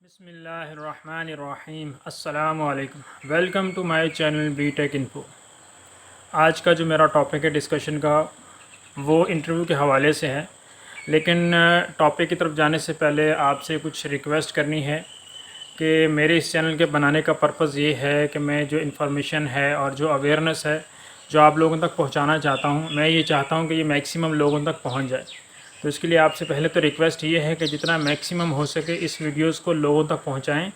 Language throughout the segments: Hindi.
बिस्मिल्लाहिर्रहमानिर्रहीम अस्सलामु अलैकुम। Welcome to my channel BTech info. आज का जो मेरा टॉपिक है डिस्कशन का वो इंटरव्यू के हवाले से है, लेकिन टॉपिक की तरफ जाने से पहले आपसे कुछ रिक्वेस्ट करनी है कि मेरे इस चैनल के बनाने का पर्पज़ ये है कि मैं जो इन्फॉर्मेशन है और जो अवेयरनेस है जो आप लोगों तक पहुंचाना चाहता हूं, मैं ये चाहता हूं कि ये मैक्सिमम लोगों तक पहुंच जाए। तो इसके लिए आपसे पहले तो रिक्वेस्ट ये है कि जितना मैक्सिमम हो सके इस वीडियोस को लोगों तक पहुंचाएं,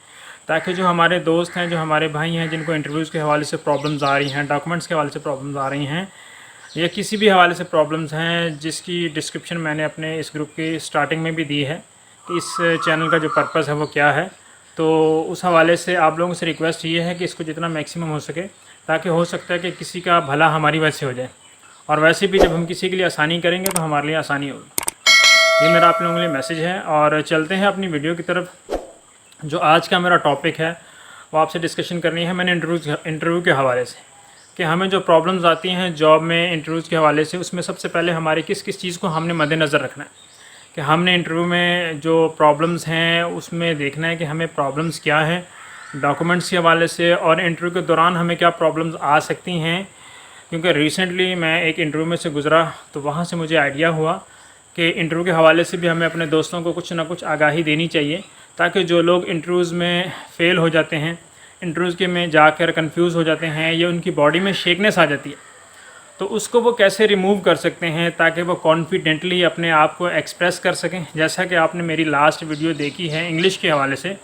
ताकि जो हमारे दोस्त हैं, जो हमारे भाई हैं, जिनको इंटरव्यूज़ के हवाले से प्रॉब्लम्स आ रही हैं, डॉक्यूमेंट्स के हवाले से प्रॉब्लम्स आ रही हैं या किसी भी हवाले से प्रॉब्लम्स हैं, जिसकी डिस्क्रिप्शन मैंने अपने इस ग्रुप की स्टार्टिंग में भी दी है कि इस चैनल का जो पर्पज़ है वो क्या है। तो उस हवाले से आप लोगों से रिक्वेस्ट ये है कि इसको जितना मैक्सिमम हो सके, ताकि हो सकता है कि किसी का भला हमारी वजह से हो जाए, और वैसे भी जब हम किसी के लिए आसानी करेंगे तो हमारे लिए आसानी होगी। ये मेरा आप लोगों के लिए मैसेज है। और चलते हैं अपनी वीडियो की तरफ। जो आज का मेरा टॉपिक है वो आपसे डिस्कशन करनी है मैंने इंटरव्यू के हवाले से, कि हमें जो प्रॉब्लम्स आती हैं जॉब में इंटरव्यूज़ के हवाले से, उसमें सबसे पहले हमारे किस किस चीज़ को हमने मद्देनज़र रखना है। कि हमने इंटरव्यू में जो प्रॉब्लम्स हैं उसमें देखना है कि हमें प्रॉब्लम्स क्या हैं डॉक्यूमेंट्स के हवाले से, और इंटरव्यू के दौरान हमें क्या प्रॉब्लम्स आ सकती हैं। क्योंकि रिसेंटली मैं एक इंटरव्यू में से गुज़रा तो वहाँ से मुझे आइडिया हुआ कि इंटरव्यू के हवाले से भी हमें अपने दोस्तों को कुछ ना कुछ आगाही देनी चाहिए, ताकि जो लोग इंटरव्यूज़ में फ़ेल हो जाते हैं, इंटरव्यूज़ के में जाकर कंफ्यूज हो जाते हैं या उनकी बॉडी में शेकनेस आ जाती है, तो उसको वो कैसे रिमूव कर सकते हैं ताकि वो कॉन्फिडेंटली अपने आप को एक्सप्रेस कर सकें। जैसा कि आपने मेरी लास्ट वीडियो देखी है इंग्लिश के हवाले से,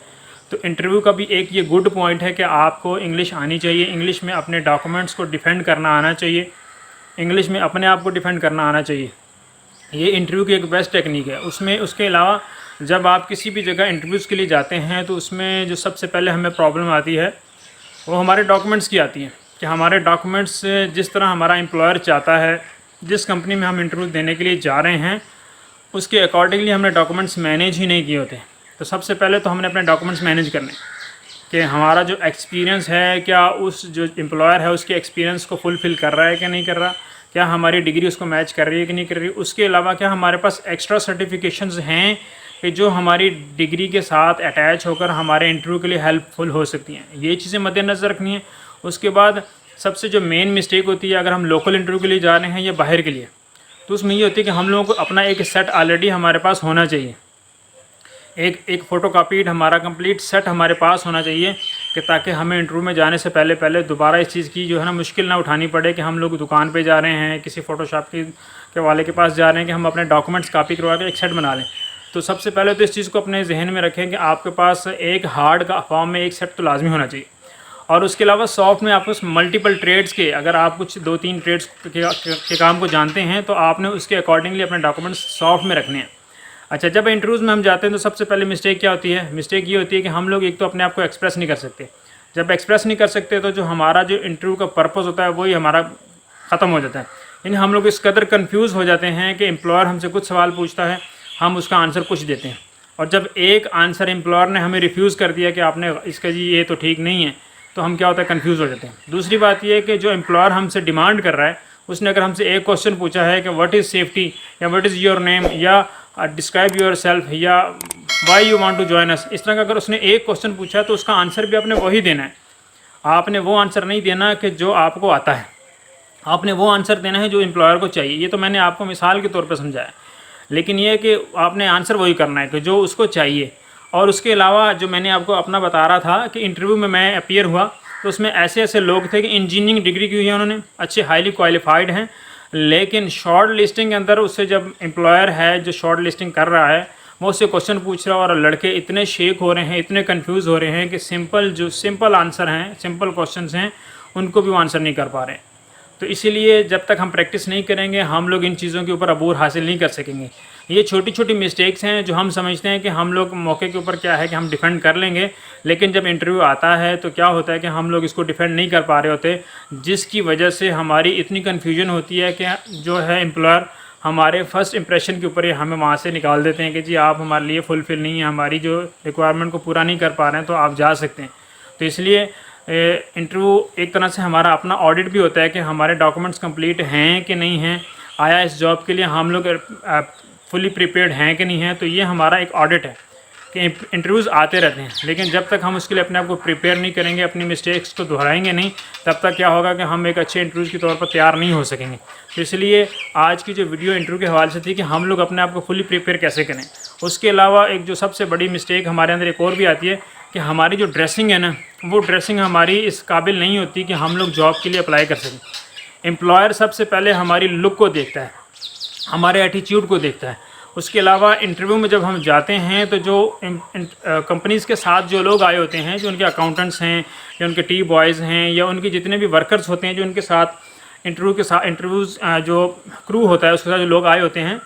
तो इंटरव्यू का भी एक ये गुड पॉइंट है कि आपको इंग्लिश आनी चाहिए, इंग्लिश में अपने डॉक्यूमेंट्स को डिफेंड करना आना चाहिए, इंग्लिश में अपने आप को डिफेंड करना आना चाहिए। ये इंटरव्यू की एक बेस्ट टेक्निक है। उसके अलावा जब आप किसी भी जगह इंटरव्यूज़ के लिए जाते हैं तो उसमें जो सबसे पहले हमें प्रॉब्लम आती है वो हमारे डॉक्यूमेंट्स की आती है, कि हमारे डॉक्यूमेंट्स जिस तरह हमारा एम्प्लॉयर चाहता है, जिस कंपनी में हम इंटरव्यू देने के लिए जा रहे हैं उसके अकॉर्डिंगली हमने डॉक्यूमेंट्स मैनेज ही नहीं किए होते। तो सबसे पहले तो हमने अपने डॉक्यूमेंट्स मैनेज करने, कि हमारा जो एक्सपीरियंस है क्या उस जो एम्प्लॉयर है उसके एक्सपीरियंस को फुलफ़िल कर रहा है कि नहीं कर रहा, क्या हमारी डिग्री उसको मैच कर रही है कि नहीं कर रही। उसके अलावा क्या हमारे पास एक्स्ट्रा सर्टिफिकेशंस हैं कि जो हमारी डिग्री के साथ अटैच होकर हमारे इंटरव्यू के लिए हेल्पफुल हो सकती हैं। ये चीज़ें मद्देनज़र रखनी है। उसके बाद सबसे जो मेन मिस्टेक होती है अगर हम लोकल इंटरव्यू के लिए जा रहे हैं या बाहर के लिए, तो उसमें ये होती है कि हम लोगों को अपना एक सेट ऑलरेडी हमारे पास होना चाहिए, एक फ़ोटोकॉपीड हमारा कंप्लीट सेट हमारे पास होना चाहिए, कि ताकि हमें इंटरव्यू में जाने से पहले दोबारा इस चीज़ की जो है ना मुश्किल ना उठानी पड़े कि हम लोग दुकान पे जा रहे हैं, किसी फ़ोटोशॉप के वाले के पास जा रहे हैं कि हम अपने डॉक्यूमेंट्स कॉपी करवा के एक सेट बना लें। तो सबसे पहले तो इस चीज़ को अपने जहन में रखें कि आपके पास एक हार्ड का फॉर्म में एक सेट तो लाजमी होना चाहिए। और उसके अलावा सॉफ्ट में आपको मल्टीपल ट्रेड्स के, अगर आप कुछ 2-3 ट्रेड्स के काम को जानते हैं तो आपने उसके अकॉर्डिंगली अपने डॉक्यूमेंट्स सॉफ्ट में रखने हैं। अच्छा, जब इंटरव्यूज़ में हम जाते हैं तो सबसे पहले मिस्टेक क्या होती है? मिस्टेक ये होती है कि हम लोग एक तो अपने आप को एक्सप्रेस नहीं कर सकते। जब एक्सप्रेस नहीं कर सकते तो जो हमारा जो इंटरव्यू का पर्पस होता है वही हमारा ख़त्म हो जाता है। यानी हम लोग इस कदर कन्फ्यूज़ हो जाते हैं कि एम्प्लॉयर हमसे कुछ सवाल पूछता है, हम उसका आंसर कुछ देते हैं, और जब एक आंसर एम्प्लॉयर ने हमें रिफ्यूज़ कर दिया कि आपने इसका जी ये तो ठीक नहीं है, तो हम क्या होता है कन्फ्यूज़ हो जाते हैं। दूसरी बात यह है कि जो एम्प्लॉयर हमसे डिमांड कर रहा है उसने अगर हमसे एक क्वेश्चन पूछा है कि व्हाट इज़ सेफ्टी, या व्हाट इज़ योर नेम, या डिस्क्राइब योर सेल्फ, या why you want to join us, इस तरह का अगर उसने एक क्वेश्चन पूछा तो उसका आंसर भी आपने वही देना है। आपने वो आंसर नहीं देना कि जो आपको आता है, आपने वो आंसर देना है जो एम्प्लॉयर को चाहिए। ये तो मैंने आपको मिसाल के तौर पर समझाया, लेकिन ये है कि आपने आंसर वही करना है कि जो उसको चाहिए। और उसके अलावा जो मैंने आपको अपना बता रहा था कि इंटरव्यू में मैं अपीयर हुआ तो उसमें ऐसे ऐसे लोग थे कि इंजीनियरिंग डिग्री की हुई है, उन्होंने अच्छे हाईली क्वालिफाइड हैं, लेकिन शॉर्ट लिस्टिंग के अंदर उससे जब एम्प्लॉयर है जो शॉर्ट लिस्टिंग कर रहा है वो उससे क्वेश्चन पूछ रहा है, और लड़के इतने शेक हो रहे हैं, इतने कंफ्यूज हो रहे हैं कि सिंपल आंसर हैं, सिंपल क्वेश्चंस हैं, उनको भी वो आंसर नहीं कर पा रहे हैं। तो इसीलिए जब तक हम प्रैक्टिस नहीं करेंगे हम लोग इन चीज़ों के ऊपर अबूर हासिल नहीं कर सकेंगे। ये छोटी छोटी मिस्टेक्स हैं जो हम समझते हैं कि हम लोग मौके के ऊपर क्या है कि हम डिफेंड कर लेंगे, लेकिन जब इंटरव्यू आता है तो क्या होता है कि हम लोग इसको डिफेंड नहीं कर पा रहे होते, जिसकी वजह से हमारी इतनी कन्फ्यूजन होती है कि जो है एम्प्लॉयर हमारे फर्स्ट इंप्रेशन के ऊपर ही हमें वहाँ से निकाल देते हैं कि जी आप हमारे लिए फुलफ़िल नहीं है, हमारी जो रिक्वायरमेंट को पूरा नहीं कर पा रहे हैं, तो आप जा सकते हैं। तो इसलिए इंटरव्यू एक तरह से हमारा अपना ऑडिट भी होता है कि हमारे डॉक्यूमेंट्स कंप्लीट हैं कि नहीं हैं, आया इस जॉब के लिए हम लोग फुली प्रिपेयर्ड हैं कि नहीं हैं। तो ये हमारा एक ऑडिट है कि इंटरव्यूज़ आते रहते हैं, लेकिन जब तक हम उसके लिए अपने आप को प्रिपेयर नहीं करेंगे, अपनी मिस्टेक्स को दोहराएंगे नहीं, तब तक क्या होगा कि हम एक अच्छे इंटरव्यूज़ के तौर पर तैयार नहीं हो सकेंगे। तो इसलिए आज की जो वीडियो इंटरव्यू के हवाले से थी कि हम लोग अपने आप को फुली प्रिपेयर कैसे करें। उसके अलावा एक जो सबसे बड़ी मिस्टेक हमारे अंदर एक और भी आती है कि हमारी जो ड्रेसिंग है ना, वो ड्रेसिंग हमारी इस काबिल नहीं होती कि हम लोग जॉब के लिए अप्लाई कर सकें। एम्प्लॉयर सबसे पहले हमारी लुक को देखता है, हमारे एटीट्यूड को देखता है। उसके अलावा इंटरव्यू में जब हम जाते हैं तो जो कंपनीज़ के साथ जो लोग आए होते हैं, जो उनके अकाउंटेंट्स हैं या उनके टी बॉयज़ हैं या उनके जितने भी वर्कर्स होते हैं, जो उनके साथ इंटरव्यूज़ जो क्रू होता है उसके साथ जो लोग आए होते हैं,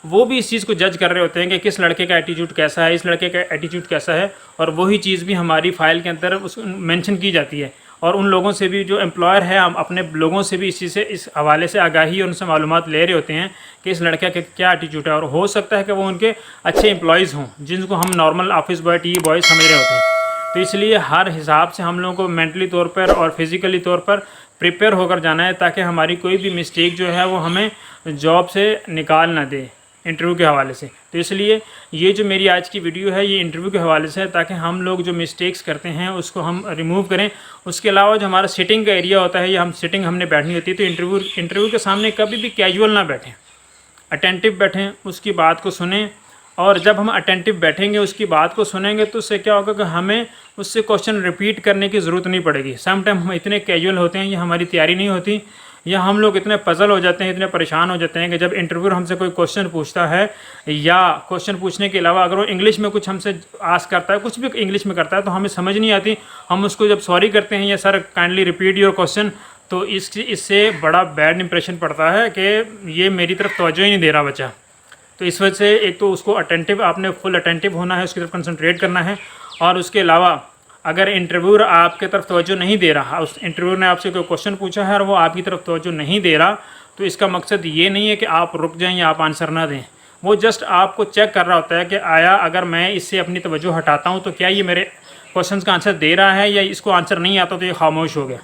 वो भी इस चीज़ को जज कर रहे होते हैं कि किस लड़के का एटीट्यूड कैसा है, इस लड़के का एटीट्यूड कैसा है, और वही चीज़ भी हमारी फ़ाइल के अंदर उस मेंशन की जाती है। और उन लोगों से भी, जो एम्प्लॉयर है, हम अपने लोगों से भी इस चीज़ से, इस हवाले से आगाही और उनसे मालूमात ले रहे होते हैं कि इस लड़के का क्या एटीट्यूड है। और हो सकता है कि वो उनके अच्छे एम्प्लॉयज़ हों जिनको हम normal office boy, T boys समझ रहे होते हैं। तो इसलिए हर हिसाब से हम लोगों को मेंटली तौर पर और फिज़िकली तौर पर प्रिपेयर होकर जाना है, ताकि हमारी कोई भी मिस्टेक जो है वो हमें जॉब से निकाल ना दे इंटरव्यू के हवाले से। तो इसलिए ये जो मेरी आज की वीडियो है ये इंटरव्यू के हवाले से है, ताकि हम लोग जो मिस्टेक्स करते हैं उसको हम रिमूव करें। उसके अलावा जो हमारा सिटिंग का एरिया होता है, या हम सिटिंग हमने बैठनी होती है, तो इंटरव्यू के सामने कभी भी कैजुअल ना बैठें, अटेंटिव बैठें, उसकी बात को सुनें। और जब हम अटेंटिव बैठेंगे, उसकी बात को सुनेंगे, तो उससे क्या होगा कि हमें उससे क्वेश्चन रिपीट करने की ज़रूरत नहीं पड़ेगी। सम टाइम हम इतने कैजुअल होते हैं, ये हमारी तैयारी नहीं होती, या हम लोग इतने पजल हो जाते हैं, इतने परेशान हो जाते हैं कि जब इंटरव्यूअर हमसे कोई क्वेश्चन पूछता है, या क्वेश्चन पूछने के अलावा अगर वो इंग्लिश में कुछ हमसे आस्क करता है, कुछ भी इंग्लिश में करता है, तो हमें समझ नहीं आती। हम उसको जब सॉरी करते हैं या sir kindly repeat your question, तो इससे बड़ा बैड इंप्रेशन पड़ता है कि ये मेरी तरफ तवज्जो ही नहीं दे रहा बच्चा। तो इस वजह से एक तो उसको अटेंटिव, आपने फुल अटेंटिव होना है, उसकी तरफ कंसंट्रेट करना है। और उसके अलावा अगर इंटरव्यूअर आपके तरफ तवज्जो नहीं दे रहा, उस इंटरव्यूअर ने आपसे कोई क्वेश्चन पूछा है और वो आपकी तरफ तवज्जो नहीं दे रहा, तो इसका मकसद ये नहीं है कि आप रुक जाएं या आप आंसर ना दें। वो जस्ट आपको चेक कर रहा होता है कि आया अगर मैं इससे अपनी तवज्जो हटाता हूँ तो क्या ये मेरे क्वेश्चन का आंसर दे रहा है, या इसको आंसर नहीं आता तो ये खामोश हो गया।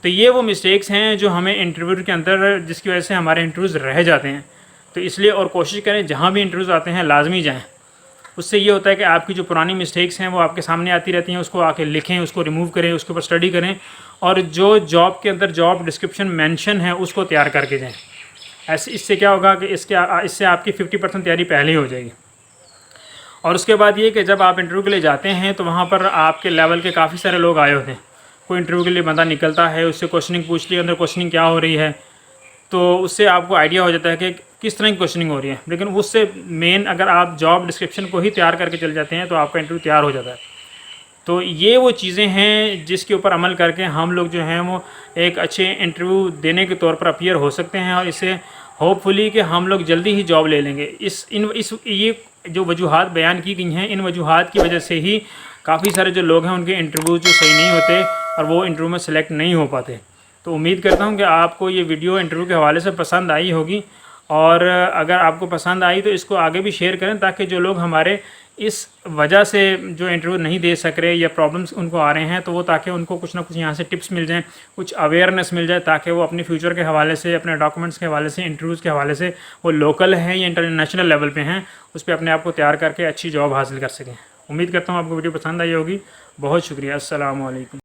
तो ये वो मिस्टेक्स हैं जो हमें इंटरव्यू के अंदर, जिसकी वजह से हमारे इंटरव्यूज़ रह जाते हैं। तो इसलिए और कोशिश करें जहाँ भी इंटरव्यूज़ आते हैं लाजमी जाएँ। उससे ये होता है कि आपकी जो पुरानी मिस्टेक्स हैं वो आपके सामने आती रहती हैं, उसको आके लिखें, उसको रिमूव करें, उसके ऊपर स्टडी करें, और जो जॉब के अंदर जॉब डिस्क्रिप्शन मेंशन है उसको तैयार करके जाएं। ऐसे इससे क्या होगा कि इससे आपकी 50% तैयारी पहले ही हो जाएगी। और उसके बाद ये कि जब आप इंटरव्यू के लिए जाते हैं तो वहाँ पर आपके लेवल के काफ़ी सारे लोग आए होते हैं। कोई इंटरव्यू के लिए बंदा निकलता है, उससे क्वेश्चनिंग पूछ ली, अंदर क्वेश्चनिंग क्या हो रही है, तो उससे आपको आइडिया हो जाता है कि किस तरह की क्वेश्चनिंग हो रही है। लेकिन उससे मेन, अगर आप जॉब डिस्क्रिप्शन को ही तैयार करके चले जाते हैं तो आपका इंटरव्यू तैयार हो जाता है। तो ये वो चीज़ें हैं जिसके ऊपर अमल करके हम लोग जो हैं वो एक अच्छे इंटरव्यू देने के तौर पर अपीयर हो सकते हैं, और इससे होपफुली कि हम लोग जल्दी ही जॉब ले लेंगे। ये जो वजूहात बयान की गई हैं, इन वजूहात की वजह से ही काफ़ी सारे जो लोग हैं उनके इंटरव्यू जो सही नहीं होते और वो इंटरव्यू में सेलेक्ट नहीं हो पाते। तो उम्मीद करता हूँ कि आपको ये वीडियो इंटरव्यू के हवाले से पसंद आई होगी, और अगर आपको पसंद आई तो इसको आगे भी शेयर करें, ताकि जो लोग हमारे इस वजह से जो इंटरव्यू नहीं दे सक रहे या प्रॉब्लम्स उनको आ रहे हैं, तो वो ताकि उनको कुछ ना कुछ यहाँ से टिप्स मिल जाएं, कुछ अवेयरनेस मिल जाए, ताकि वो अपने फ्यूचर के हवाले से, अपने डॉक्यूमेंट्स के हवाले से, इंटरव्यूज़ के हवाले से, वो लोकल हैं या इंटरनेशनल लेवल पे हैं, उस पर अपने आप को तैयार करके अच्छी जॉब हासिल कर सकें। उम्मीद करता हूँ आपको वीडियो पसंद आई होगी। बहुत शुक्रिया। अस्सलाम वालेकुम।